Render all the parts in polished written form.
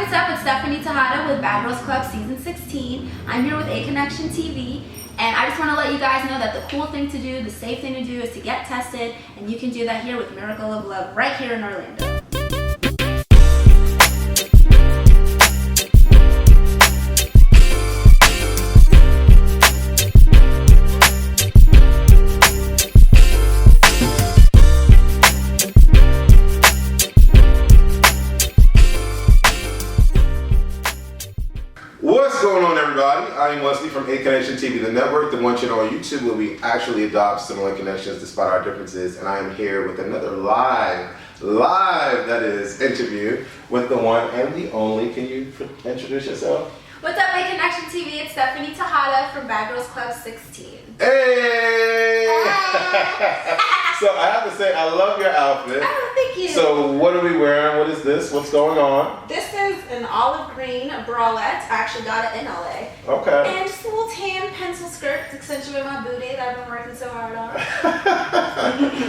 what's up? It's Stephanie Tejada with Bad Girls Club Season 16. I'm here with A Connection TV, and I just want to let you guys know that the cool thing to do, the safe thing to do is to get tested, and you can do that here with Miracle of Love right here in Orlando. What's going on, everybody? I am Wesley from A Connection TV, the network, the one channel on YouTube where we actually adopt similar connections despite our differences. And I am here with another live that is interview with the one and the only. Can you introduce yourself? What's up, A Connection TV? It's Stephanie Tejada from Bad Girls Club 16. Hey! So I have to say, I love your outfit. Oh, thank you. So what are we wearing? What is this? What's going on? This is an olive green bralette. I actually got it in LA. Okay. And just a little tan pencil skirt to accentuate my booty that I've been working so hard on.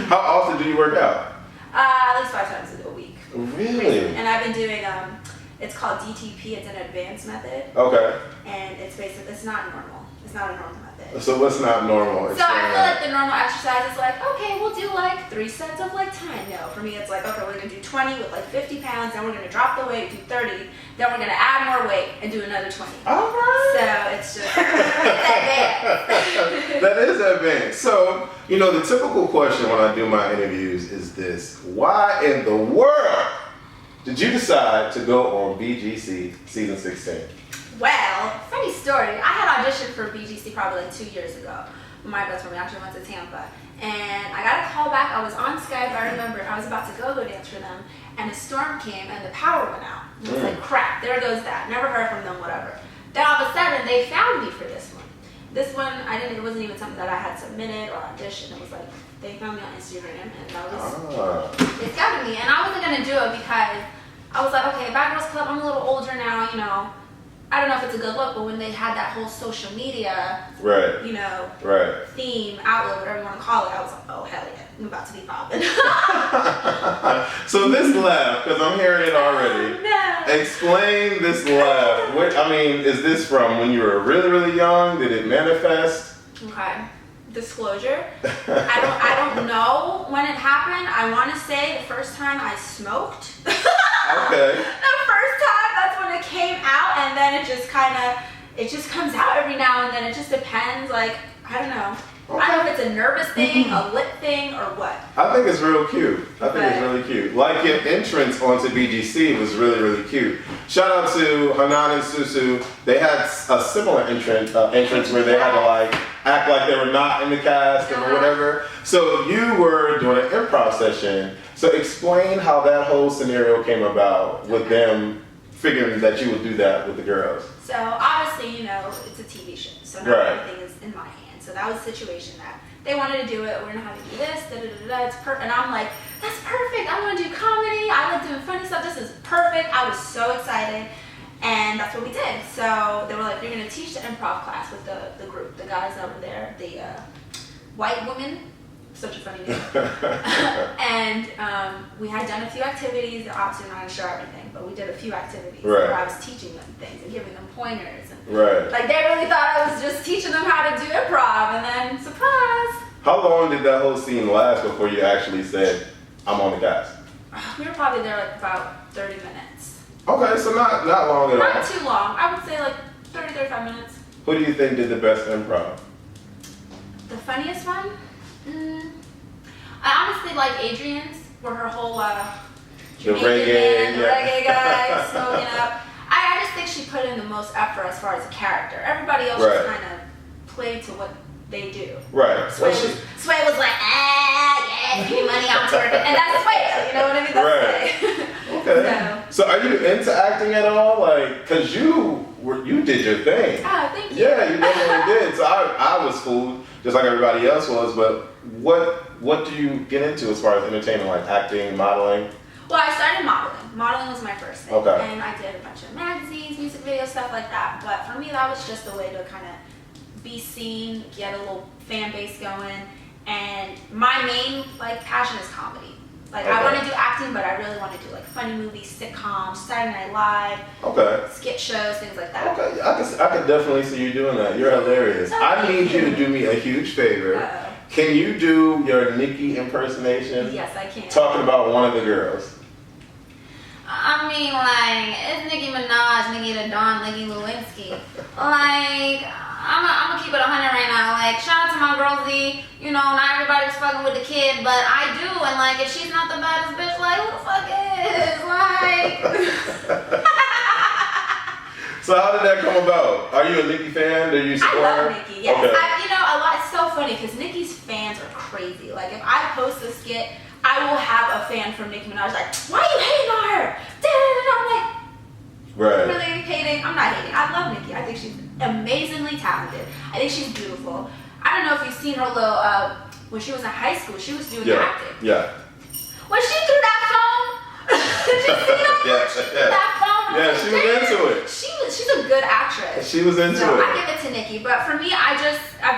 How often do you work out? At least 5 times a week. Really? And I've been doing, it's called DTP. It's an advanced method. Okay. And it's basically, it's not normal. It's not a normal method. So what's not normal? So I feel like the normal exercise is like, okay, we'll do like 3 sets of like 10. No, for me it's like, okay, we're gonna do 20 with like 50 pounds, then we're gonna drop the weight, do 30, then we're gonna add more weight and do another 20. All right. So it's just, it's advanced. That is advanced. So, you know, the typical question when I do my interviews is this: why in the world did you decide to go on BGC Season 16? Well, funny story. I had auditioned for BGC probably like 2 years ago. My best friend actually went to Tampa. And I got a call back. I was on Skype. I remember I was about to go dance for them. And a storm came and the power went out. It was like, crap, there goes that. Never heard from them, whatever. Then all of a sudden, they found me for this one. This one, it wasn't even something that I had submitted or auditioned. It was like, they found me on Instagram and that was, it scouted me. And I wasn't going to do it because I was like, okay, Bad Girls Club, I'm a little older now, you know. I don't know if it's a good look, but when they had that whole social media, you know, theme, outlet, whatever you want to call it, I was like, oh, hell yeah, I'm about to be popping. So this laugh, because I'm hearing it already. Oh, no. Explain this laugh. Is this from when you were really, really young? Did it manifest? Okay. Disclosure. I don't know when it happened. I want to say the first time I smoked. Okay. The first time, that's when it came out, and then it just comes out every now and then. It just depends, like, I don't know. Okay. I don't know if it's a nervous thing, a lip thing, or what. I think it's real cute. It's really cute. Like your entrance onto BGC was really, really cute. Shout out to Hanan and Susu. They had a similar entrance where they had to like act like they were not in the cast or whatever. So you were doing an improv session. So explain how that whole scenario came about with them figuring that you would do that with the girls. So obviously, you know, it's a TV show, so not everything is in my hand. So that was a situation that they wanted to do it. We're gonna have to do this, it's perfect. And I'm like, that's perfect. I want to do comedy. I like doing funny stuff. This is perfect. I was so excited, and that's what we did. So they were like, you're gonna teach the improv class with the group, the guys over there, the white women. Such a funny name. And we had done a few activities. Obviously, I'm not gonna show everything, but we did a few activities where I was teaching them things and giving them pointers. And, like they really thought I was just teaching them how to do improv, and then surprise. How long did that whole scene last before you actually said, "I'm on the cast"? We were probably there like about 30 minutes. Okay, so not long at all. Not too long. I would say like 30, 35 minutes. Who do you think did the best improv? The funniest one? I honestly like Adrian's, where her whole the reggae guy smoking up. I just think she put in the most effort as far as a character. Everybody else just kind of played to what they do. Right. Sway was like, yeah, give me money, I'm twerking. And that's Sway, you know what I mean? That's Okay. So are you into acting at all? Like, cause you did your thing. Oh, thank you. Yeah, you definitely did. So I was fooled, just like everybody else was, but what do you get into as far as entertainment, like acting, modeling? Well, I started modeling. Modeling was my first thing. Okay. And I did a bunch of magazines, music videos, stuff like that. But for me, that was just a way to kind of be seen, get a little fan base going. And my main passion is comedy. Like, I want to do acting, but I really want to do like funny movies, sitcoms, Saturday Night Live, skit shows, things like that. Okay, I could definitely see you doing that. You're hilarious. I need you to do me a huge favor. Can you do your Nicki impersonation? Yes, I can. Talking about one of the girls. I mean, like, it's Nicki Minaj, Nicki the Dawn, Nicki Lewinsky. Like, I'm gonna keep it 100 right now. Like, shout out to my girl Z. You know, not everybody's fucking with the kid, but I do. And like, if she's not the baddest bitch, like, who the fuck is? Like. So how did that come about? Are you a Nicki fan? Do you support her? I love Nicki. Yes. Okay. You know, a lot. It's so funny because Nicki's fans are crazy. Like, if I post a skit, I will have a fan from Nicki Minaj like, why are you hating on her? I'm like, really hating? I'm not hating. I love Nicki. I think she's amazingly talented. I think she's beautiful. I don't know if you've seen her little, when she was in high school, she was doing acting. Yeah. When she threw that phone, did you see that? She threw that phone. Yeah, she was into it. She's a good actress. She was into it. I give it to Nicki, but for me, I've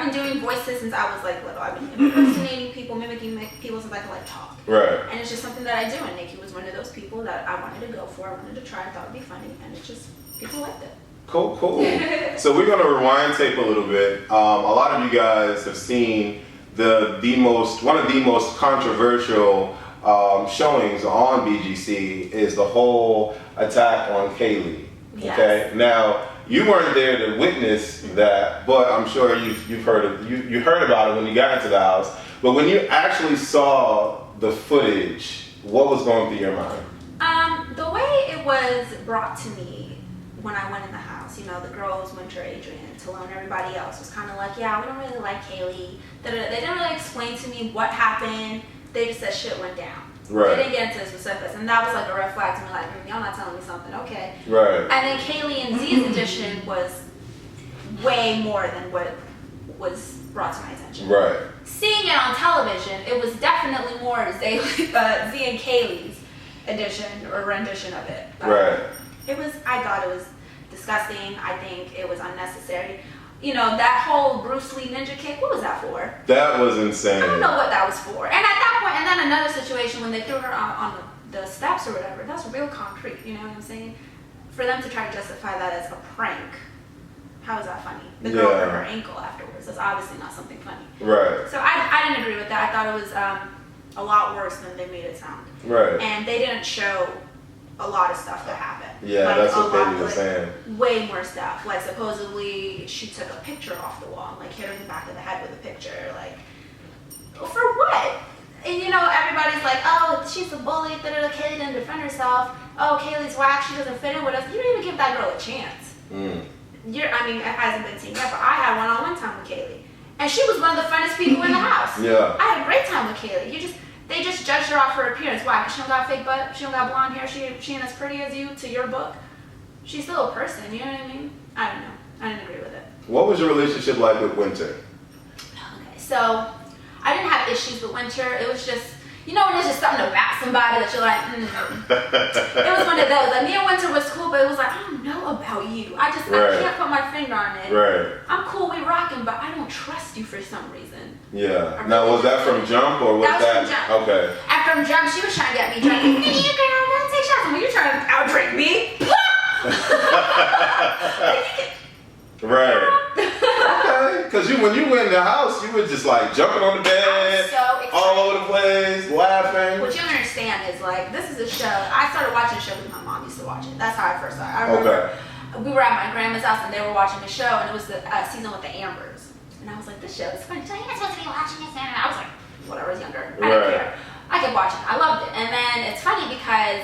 been doing voices since I was like little. I've been impersonating people, mimicking people since I could like talk. Right. And it's just something that I do, and Nicki was one of those people that I wanted to go for. I wanted to try. I thought it'd be funny, and it just people liked it. Cool. So we're gonna rewind tape a little bit. A lot of you guys have seen one of the most controversial showings on BGC is the whole attack on Kaila. Yes. Okay. Now you weren't there to witness that, but I'm sure you've heard you heard about it when you got into the house. But when you actually saw the footage, what was going through your mind? The way it was brought to me when I went in the house, you know, the girls, Winter, Adrian, Talone, everybody else was kind of like, yeah, we don't really like Kaila. They didn't really explain to me what happened. They just said shit went down. Right. They didn't get into the specifics, and that was like a red flag to me. Like, y'all not telling me something, okay? Right. And then Kaila and Z's edition was way more than what was brought to my attention. Right. Seeing it on television, it was definitely more Z and Kaylee's edition or rendition of it. Right. I thought it was disgusting. I think it was unnecessary. You know, that whole Bruce Lee ninja kick, what was that for? That was insane. I don't know what that was for. And at that point, and then another situation when they threw her on the steps or whatever, that's real concrete, you know what I'm saying? For them to try to justify that as a prank, how is that funny? The girl hurt her ankle afterwards. That's obviously not something funny. Right. So I didn't agree with that. I thought it was a lot worse than they made it sound. Right. And they didn't show a lot of stuff that happened. Yeah, like, that's what they were saying. Way more stuff. Like, supposedly she took a picture off the wall and like hit her in the back of the head with a picture. Like, for what? And you know, everybody's like, oh, she's a bully. Kaila didn't defend herself. Oh, Kayla's whack. She doesn't fit in with us. You didn't even give that girl a chance. I mean, it hasn't been seen yet, but I had one-on-one time with Kaila, and she was one of the funnest people in the house. Yeah. I had a great time with Kaila. They just judged her off her appearance. Why? Because she don't got a fake butt. She don't got blonde hair. She ain't as pretty as you to your book. She's still a person. You know what I mean? I don't know. I didn't agree with it. What was your relationship like with Winter? Okay, so I didn't have issues with Winter. It was just, you know, when there's just something about somebody that you're like, It was one of those. Like, me and Winter was cool, but it was like, I don't know about you. I can't put my finger on it. Right. I'm cool, we rocking, but I don't trust you for some reason. Yeah. Now, was that from jump or was that? From jump. Okay. And from jump, she was trying to get me drunk. Hey, girl, I want to take shots. You're trying to outdrink me. Right. Okay. Because when you went in the house, you were just like jumping on the bed, all over the place, laughing. What you don't understand is, like, this is a show. I started watching the show because my mom used to watch it. That's how I first saw it. I remember we were at my grandma's house and they were watching the show, and it was the season with the Ambers. And I was like, this show is funny. So you're not supposed to be watching this. And I was like, whatever, I was younger. I didn't care. I kept watching. I loved it. And then it's funny because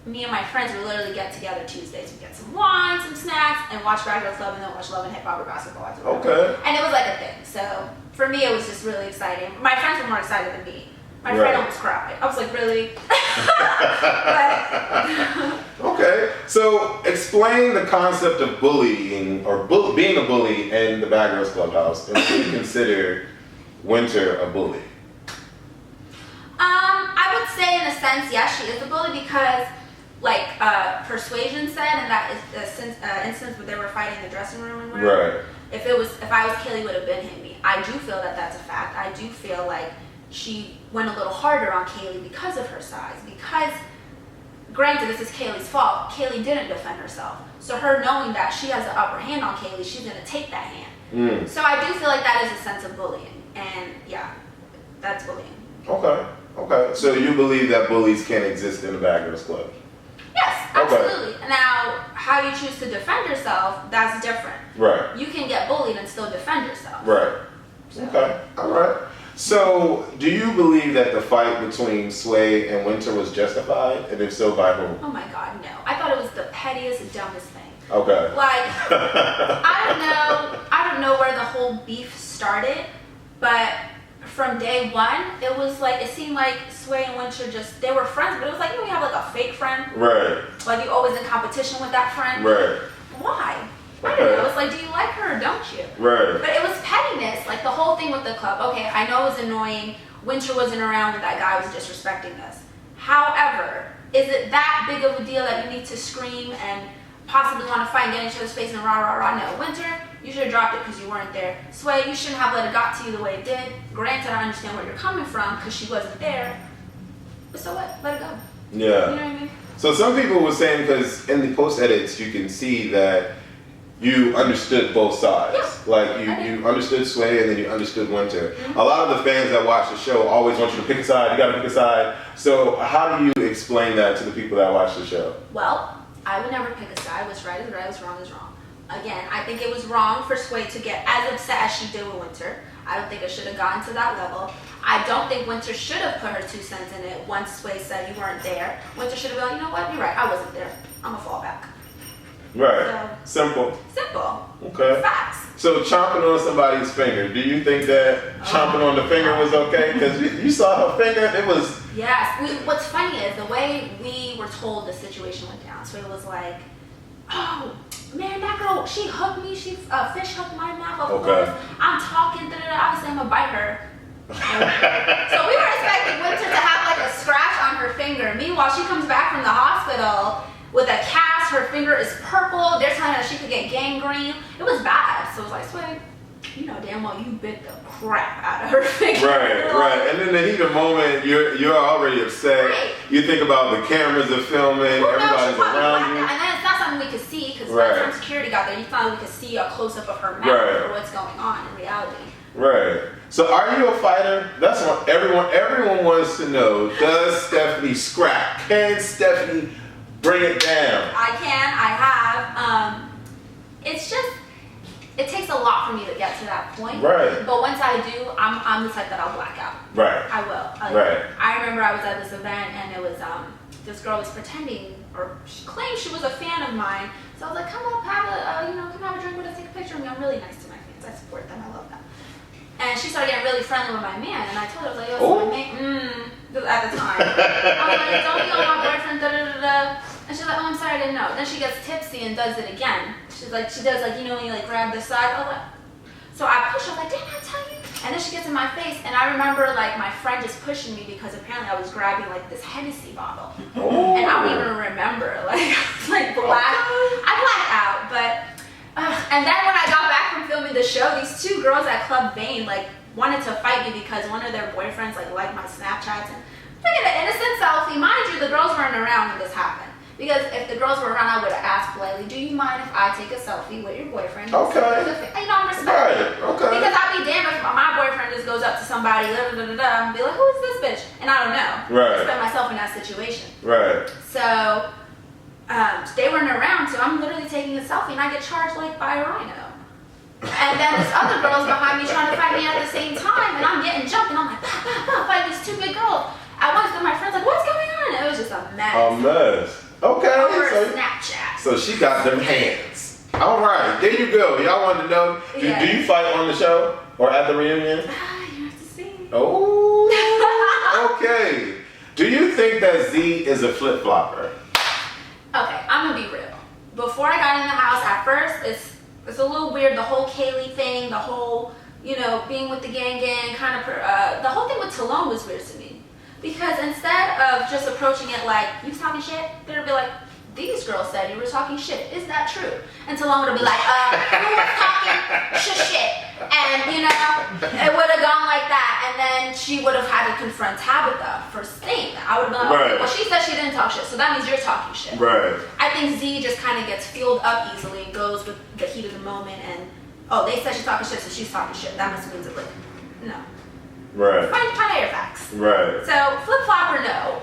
me and my friends would literally get together Tuesdays. We'd get some wine, some snacks, and watch Bad Girls Club, and then watch Love and Hip Hop or basketball. Okay. And it was like a thing. So for me, it was just really exciting. My friends were more excited than me. My friend almost cried. I was like, really? Okay. So explain the concept of bullying or being a bully in the Bad Girls Clubhouse, and do you consider Winter a bully? I would say in a sense, yes, she is a bully because, like Persuasion said, and that is the instance where they were fighting in the dressing room and whatever. Right. If I was Kaila, would have been hitting me. I do feel that that's a fact. I do feel like she went a little harder on Kaylee because of her size. Because, granted, this is Kaylee's fault. Kaylee didn't defend herself. So her knowing that she has the upper hand on Kaylee, she's going to take that hand. So I do feel like that is a sense of bullying. And yeah, that's bullying. Okay. So you believe that bullies can exist in the Bad Girls Club? Yes, absolutely. Okay. Now, how you choose to defend yourself, that's different. Right. You can get bullied and still defend yourself. Right. So. Okay. All right. So, do you believe that the fight between Sway and Winter was justified? And if so, by whom? Oh my God, no. I thought it was the pettiest, dumbest thing. Okay. Like, I don't know where the whole beef started, but from day one, it was like, it seemed like Sway and Winter they were friends, but it was like, you have like a fake friend. Right. Like you're always in competition with that friend. Right. Why? I don't know. It's like, do you like her or don't you? Right. But it was pettiness, like the whole thing with the club. Okay, I know it was annoying. Winter wasn't around when that guy was disrespecting us. However, is it that big of a deal that you need to scream and possibly want to fight and get in each other's face and rah, rah, rah? No. Winter, you should have dropped it because you weren't there. Sway, you shouldn't have let it got to you the way it did. Granted, I understand where you're coming from because she wasn't there. But so what? Let it go. Yeah. You know what I mean? So some people were saying, because in the post edits, you can see that you understood both sides. Yeah. Like you understood Sway and then you understood Winter. A lot of the fans that watch the show always want you to pick a side. You got to pick a side. So how do you explain that to the people that watch the show? Well, I would never pick a side. What's right is right, what's wrong is wrong. Again, I think it was wrong for Sway to get as upset as she did with Winter. I don't think it should have gotten to that level. I don't think Winter should have put her 2 cents in it once Sway said you weren't there. Winter should have been like, you know what, you're right, I wasn't there. I'm gonna fall back. Right. So, Simple. Okay. Facts. So chomping on somebody's finger, do you think that chomping on the finger was okay? Because you saw her finger, it was... Yes. What's funny is the way we were told the situation went down. So it was like, oh, man, that girl, she hooked me. She fish hooked my mouth. Of course. I'm talking. Obviously, I'm going to bite her. So we were expecting Winter to have like a scratch on her finger. Meanwhile, she comes back from the hospital with a cast. Her finger is purple. They're telling her she could get gangrene. It was bad. So it was like, Sway, you know damn well you bit the crap out of her finger. Right. And in the heat of moment, you're already upset. Right. You think about the cameras are filming, everybody's around you. And then it's not something we could see because by the time security got there, you thought we could see a close-up of her mouth or what's going on in reality. Right. So are you a fighter? That's what everyone wants to know. Does Stephanie scrap? Can Stephanie bring it down? I can. I have. It's just, it takes a lot for me to get to that point. Right. But once I do, I'm the type that I'll black out. Right. I will. Right. I remember I was at this event and it was this girl was pretending or she claimed she was a fan of mine. So I was like, come up, come have a drink with us, take a picture of me. I'm really nice to my fans. I support them. I love them. And she started getting really friendly with my man, and I told her, I was like, yo, so my man, at the time. I was like, don't be on my boyfriend, da-da-da-da. And she's like, oh, I'm sorry, I didn't know. Then she gets tipsy and does it again. She's like, she does like, you know, when you like grab the side. I was like, so I push her, like, didn't I tell you? And then she gets in my face, and I remember like my friend just pushing me because apparently I was grabbing like this Hennessy bottle. And I don't even remember, like black. I blacked out, but. And then when I got back from filming the show, these 2 girls at Club Bane like wanted to fight me because one of their boyfriends like liked my Snapchats and look at an innocent selfie. Mind you, the girls weren't around when this happened. Because if the girls were around, I would have asked politely, do you mind if I take a selfie with your boyfriend? Okay. You know, I'm respectful. Right. Okay. Because I'd be damned if my boyfriend just goes up to somebody, and be like, who is this bitch? And I don't know. Right. I put myself in that situation. Right. So they weren't around, so I'm literally taking a selfie and I get charged like by a rhino. And then this other girl's behind me trying to fight me at the same time, and I'm getting jumped, and I'm like, bah, bah, bah, fighting these 2 big girls. At once, then my friend's like, what's going on? It was just a mess. A mess. Okay. Over Snapchat. So she got them hands. All right, there you go. Y'all want to know, do you fight on the show or at the reunion? You have to see. Oh, okay. Do you think that Z is a flip-flopper? Okay, I'm gonna be real. Before I got in the house, at first, it's a little weird, the whole Kaylee thing, the whole, being with the gang, kind of, the whole thing with Talone was weird to me. Because instead of just approaching it like, you was talking shit, they'd be like, these girls said you were talking shit. Is that true? And Talone would be like, who was talking shit? And, you know, it would have gone like that. And then she would have had to confront Tabitha for saying that. I would have been like, Right. okay, well, she said she didn't talk shit, so that means you're talking shit. Right. I think Z just kind of gets fueled up easily and goes with the heat of the moment and, oh, they said she's talking shit, so she's talking shit. That must mean it's like, no. Right. Find out your facts. Right. So, flip-flop or no?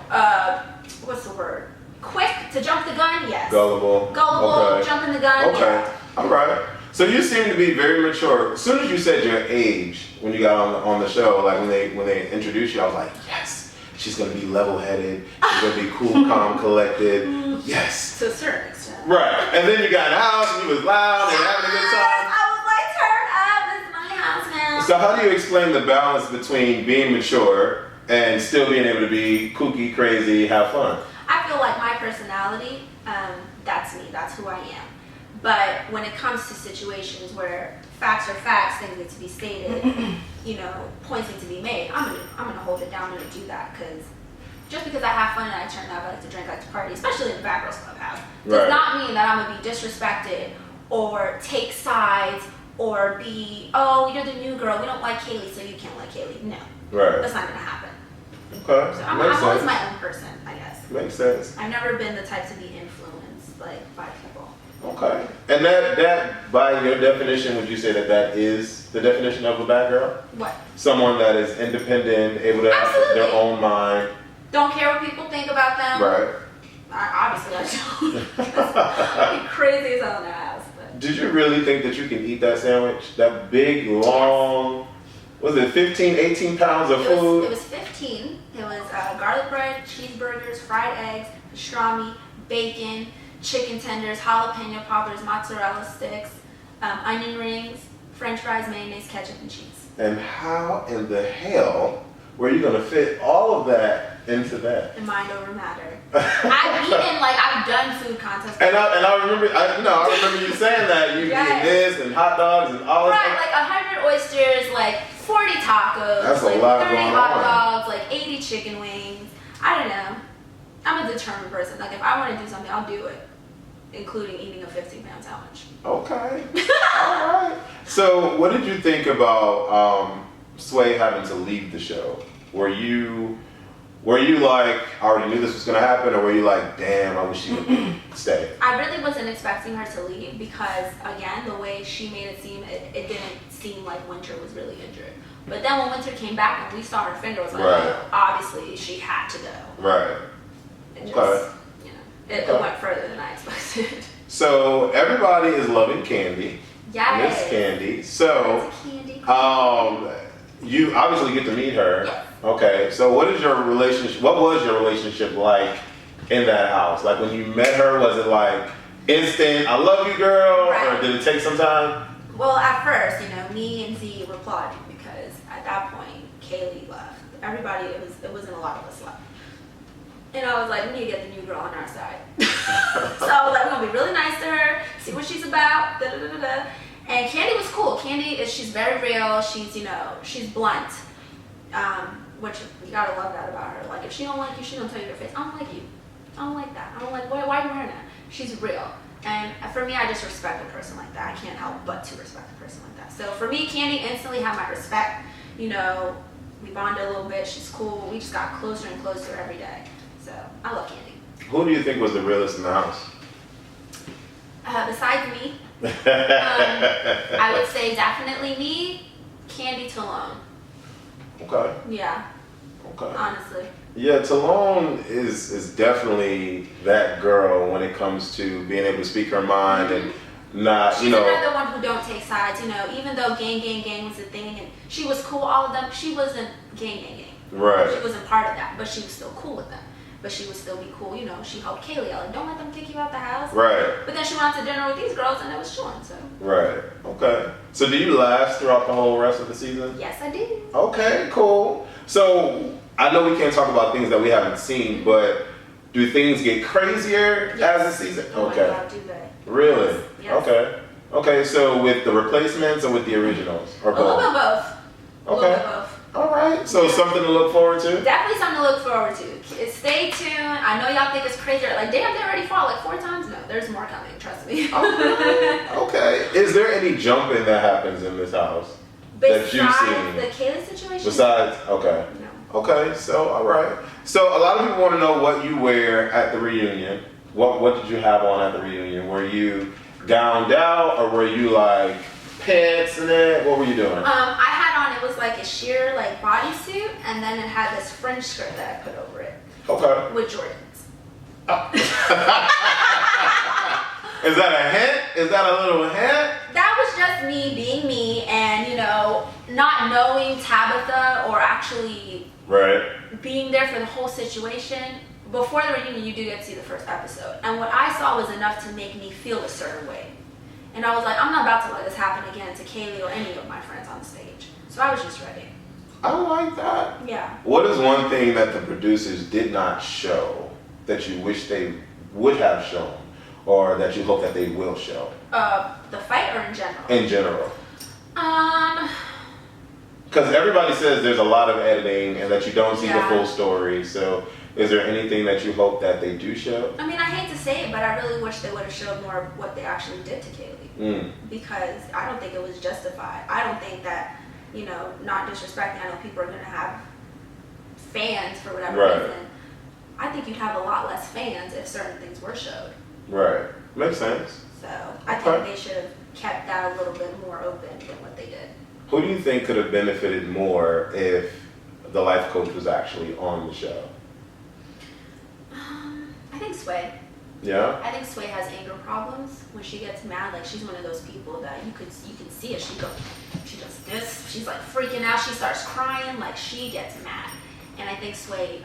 What's the word? Quick to jump the gun? Yes. Gullible. Gullible, jumping the gun? Okay. Yeah. All right. So you seem to be very mature. As soon as you said your age when you got on the show, like when they introduced you, I was like, yes, she's gonna be level-headed. She's gonna be cool, calm, collected. Yes. To a certain extent. Right. And then you got in the house and you was loud and having a good time. I was like, turn up, this is my house now. So how do you explain the balance between being mature and still being able to be kooky, crazy, have fun? I feel like my personality, that's me, that's who I am. But when it comes to situations where facts are facts, things need to be stated, you know, points need to be made, I'm gonna hold it down and do that, because just because I have fun and I turn up, I like to drink, I like to party, especially in the Bad Girls Clubhouse, does not mean that I'm gonna be disrespected or take sides or be, oh, you're the new girl, we don't like Kaylee, so you can't like Kaylee. No, that's not gonna happen. Okay. So I'm always my own person, I guess. Makes sense. I've never been the type to be influenced like by people. Okay. And that by your definition, would you say that is the definition of a bad girl? What? Someone that is independent, able to have their own mind. Don't care what people think about them. Right. Obviously I don't. I'd be crazy as hell in their house. But. Did you really think that you can eat that sandwich? That big, long, was it 15, 18 pounds of food? It was 15. It was garlic bread, cheeseburgers, fried eggs, pastrami, bacon, chicken tenders, jalapeno poppers, mozzarella sticks, onion rings, french fries, mayonnaise, ketchup, and cheese. And how in the hell were you going to fit all of that into that? And mind over matter. I've eaten, like, I've done food contests. And I remember you saying that. You've eaten this and hot dogs and all that. Right, like 100 oysters, like 40 tacos, that's like a lot 30 going hot on. dogs, like 80 chicken wings. I don't know. I'm a determined person. Like, if I want to do something, I'll do it, including eating a 15-pound sandwich. Okay. All right. So, what did you think about Sway having to leave the show? Were you like, I already knew this was going to happen, or were you like, damn, I wish she would stay? I really wasn't expecting her to leave because, again, the way she made it seem, it didn't seem like Winter was really injured. But then when Winter came back and we saw her finger, it was like, oh, obviously she had to go. Right. It just, you know, it went further than I expected. So everybody is loving Candy. Yes. Miss Candy. So, Candy. you obviously get to meet her. Yes. Okay. So what was your relationship like in that house? Like when you met her, was it like instant, I love you, girl, or did it take some time? Well, at first, you know, me and Z were plotting because at that point, Kaylee left. Everybody, it wasn't a lot of us left. And I was like, we need to get the new girl on our side. So I was like, we're gonna be really nice to her, see what she's about, da da da da. And Candy was cool. Candy she's very real. She's, you know, she's blunt, which you gotta love that about her. Like if she don't like you, she don't tell you to your face. I don't like you. I don't like that. I don't like why are you wearing that? She's real. And for me, I just respect a person like that. I can't help but to respect a person like that. So for me, Candy instantly had my respect. You know, we bonded a little bit. She's cool. We just got closer and closer every day. So I love Candy. Who do you think was the realest in the house? Besides me, I would say definitely me, Candy, Talone. Okay. Yeah. Okay. Honestly. Yeah, Talone is definitely that girl when it comes to being able to speak her mind and not, She's another one who don't take sides. You know, even though gang was a thing and she was cool, all of them, she wasn't gang. Right. She wasn't part of that, but she was still cool with them. But she would still be cool, you know. She helped Kaylee out, like, don't let them kick you out the house. Right. But then she went out to dinner with these girls, and it was Sean, so. Right. Okay. So do you last throughout the whole rest of the season? Yes, I did. Okay, cool. So I know we can't talk about things that we haven't seen, but do things get crazier as the season? Oh okay. My God, do they? Really? Yes. Okay. Okay, so with the replacements or with the originals? Or both? A little bit of both. Okay. A little bit of both. All right. So something to look forward to? Definitely something to look forward to. Stay tuned. I know y'all think it's crazy. Like, damn, they already fought like 4 times. No, there's more coming. Trust me. Okay. Is there any jumping that happens in this house? that you've Besides seen? the Kaila situation? Besides, okay. No. Okay, so all right. So a lot of people want to know what you wear at the reunion. What did you have on at the reunion? Were you gowned out or were you like pants in it? What were you doing? I had on, it was like a sheer like bodysuit, and then it had this fringe skirt that I put over it. Okay. With Jordans. Oh. Is that a hint? Is that a little hint? That was just me being me, and not knowing Tabitha or actually being there for the whole situation. Before the reunion, you do get to see the first episode, and what I saw was enough to make me feel a certain way. And I was like, I'm not about to let this happen again to Kaylee or any of my friends on the stage. So I was just ready. I like that. Yeah. What is one thing that the producers did not show that you wish they would have shown, or that you hope that they will show? The fight, or in general? In general. Because everybody says there's a lot of editing and that you don't see the full story. So is there anything that you hope that they do show? I mean, I hate to say it, but I really wish they would have showed more of what they actually did to Kaylee. Because I don't think it was justified. I don't think that, not disrespecting, I know people are going to have fans for whatever reason. I think you'd have a lot less fans if certain things were showed. Right. Makes sense. So I think they should have kept that a little bit more open than what they did. Who do you think could have benefited more if the life coach was actually on the show? I think Sway. Yeah? I think Sway has anger problems. When she gets mad, like she's one of those people that you can see it. She does this. She's like freaking out. She starts crying. Like she gets mad. And I think Sway,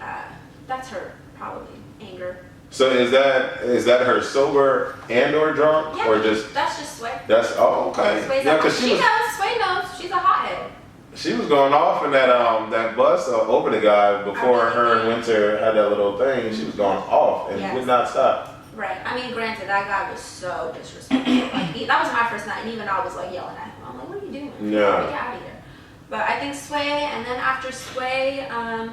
that's her probably anger. So is that her sober and or drunk, Yeah, or just? That's just Sway. That's okay. Sway's Yeah, because she knows. Sway knows. She's a hothead. She was going off in that bus over the guy before her and Winter had that little thing. She was going off and would not stop. Right. I mean, granted, that guy was so disrespectful. Like that was my first night, and even I was like yelling at him. I'm like, "What are you doing? Yeah. Get out of here!" But I think Sway, and then after Sway, I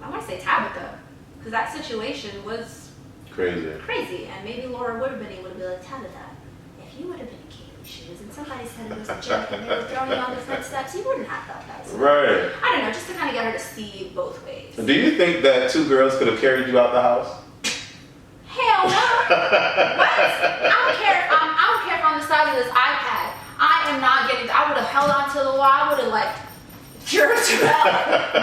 want to say Tabitha, because that situation was crazy, and maybe Laura would have been able to be like, Tabitha, if you would have been in Kaylee's shoes and somebody said it was a joke and they were throwing you on the front steps, you wouldn't have felt that. So Right. I don't know, just to kind of get her to see both ways. Do you think that two girls could have carried you out the house? Hell no. What? I don't care if I'm the size of this iPad. I am not getting. I would have held onto the wall. I would have like jerked you out.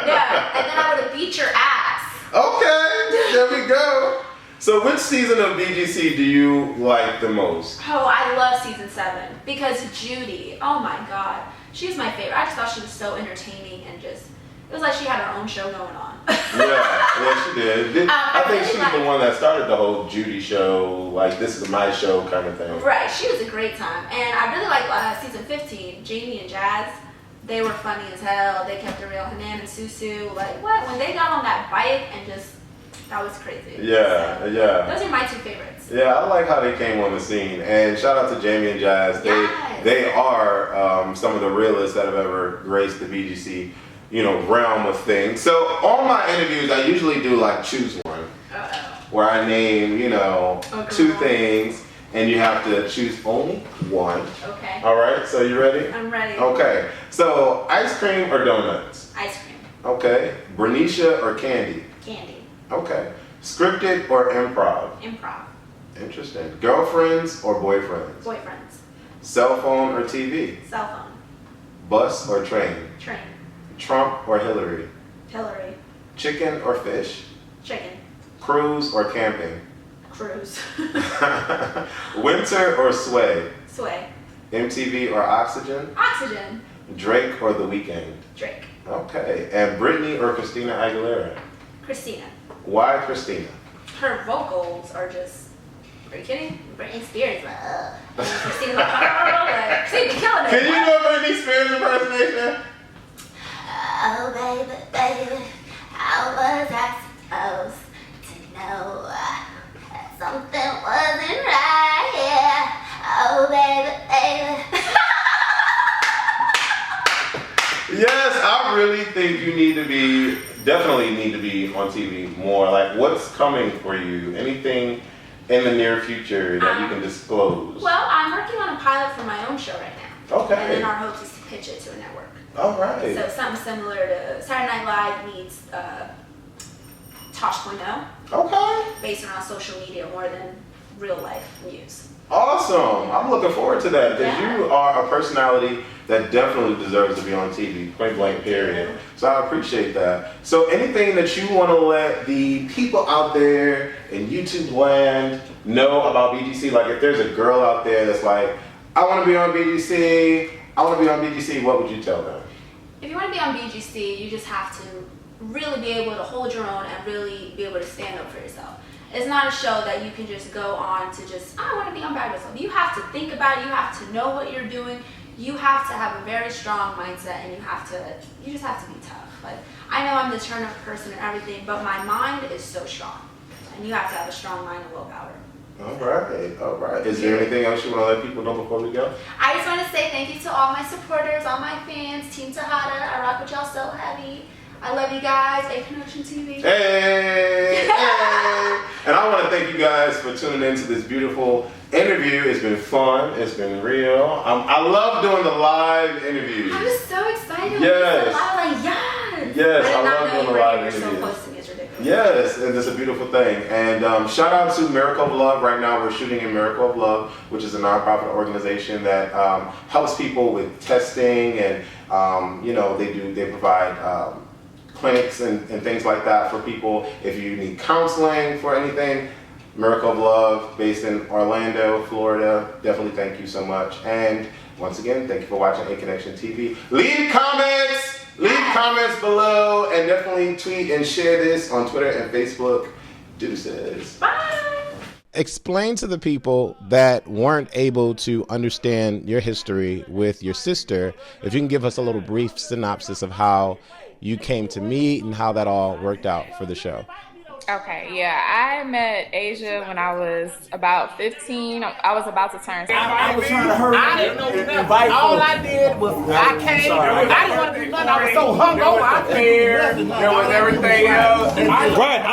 Yeah, and then I would have beat your ass. Okay, there we go. So which season of BGC do you like the most? Oh, I love season 7 because Judy. Oh my God, she's my favorite. I just thought she was so entertaining and just. It was like she had her own show going on. yeah, she did. I think really she's the one that started the whole Judy show, like this is my show kind of thing. Right, she was a great time. And I really like season 15, Jamie and Jazz. They were funny as hell. They kept it real. Hanan and Susu, like what? When they got on that bike and just, that was crazy. Yeah, so, yeah. Those are my 2 favorites. Yeah, I like how they came on the scene. And shout out to Jamie and Jazz. They are some of the realists that have ever graced the BGC realm of things. So on my interviews, I usually do like choose one, where I name, 2 things, and you have to choose only one. Okay. All right, so you ready? I'm ready. Okay, so ice cream or donuts? Ice cream. Okay, Bernicia or candy? Candy. Okay, scripted or improv? Improv. Interesting. Girlfriends or boyfriends? Boyfriends. Cell phone or TV? Cell phone. Bus or train? Train. Trump or Hillary? Hillary. Chicken or fish? Chicken. Cruise or camping? Cruise. Winter or Sway? Sway. MTV or Oxygen? Oxygen. Drake or The Weeknd? Drake. Okay. And Britney or Christina Aguilera? Christina. Why Christina? Her vocals are just. Are you kidding? Britney Spears, like, and Christina's like, she be killing it. Can you do a Britney Spears impersonation? Oh, baby, how was I supposed to know that something wasn't right? Yeah. Oh, baby. Yes, I really think you definitely need to be on TV more. Like, what's coming for you? Anything in the near future that you can disclose? Well, I'm working on a pilot for my own show right now. Okay. And then our hopes is to pitch it to a network. All right. So something similar to Saturday Night Live meets Tosh.0. Okay. Based around social media more than real life news. Awesome. I'm looking forward to that because Yeah. you are a personality that definitely deserves to be on TV, point blank period. So I appreciate that. So anything that you want to let the people out there in YouTube land know about BGC, like if there's a girl out there that's like, I want to be on BGC, what would you tell them? If you want to be on BGC, you just have to really be able to hold your own and really be able to stand up for yourself. It's not a show that you can just go on to just, I want to be on by myself. You have to think about it. You have to know what you're doing. You have to have a very strong mindset, and you just have to be tough. Like, I know I'm the turn up person and everything, but my mind is so strong. And you have to have a strong mind and willpower. All right. Is there anything else you want to let people know before we go? I just want to say thank you to all my supporters, all my fans, Team Tejada. I rock with y'all so heavy. I love you guys. Connection TV. Hey! And I want to thank you guys for tuning in to this beautiful interview. It's been fun. It's been real. I love doing the live interviews. I'm just so excited. Yes. When live, like, yes. Yes, I love doing the live You're so interviews. close to me. It's ridiculous. Yes, and it's a beautiful thing. And shout out to Miracle of Love. Right now we're shooting in Miracle of Love, which is a nonprofit organization that helps people with testing and they provide clinics and things like that for people. If you need counseling for anything, Miracle of Love, based in Orlando, Florida. Definitely thank you so much. And once again, thank you for watching A Connection TV. Leave comments below, and definitely tweet and share this on Twitter and Facebook. Deuces. Bye. Explain to the people that weren't able to understand your history with your sister, if you can give us a little brief synopsis of how you came to meet and how that all worked out for the show. Okay, yeah, I met Asia when I was about 15. I was about to turn 16. I was trying to hurry. I didn't know nothing. All I did was I came. I didn't want to do nothing. I was so hungover. I cared. There was everything else. Right.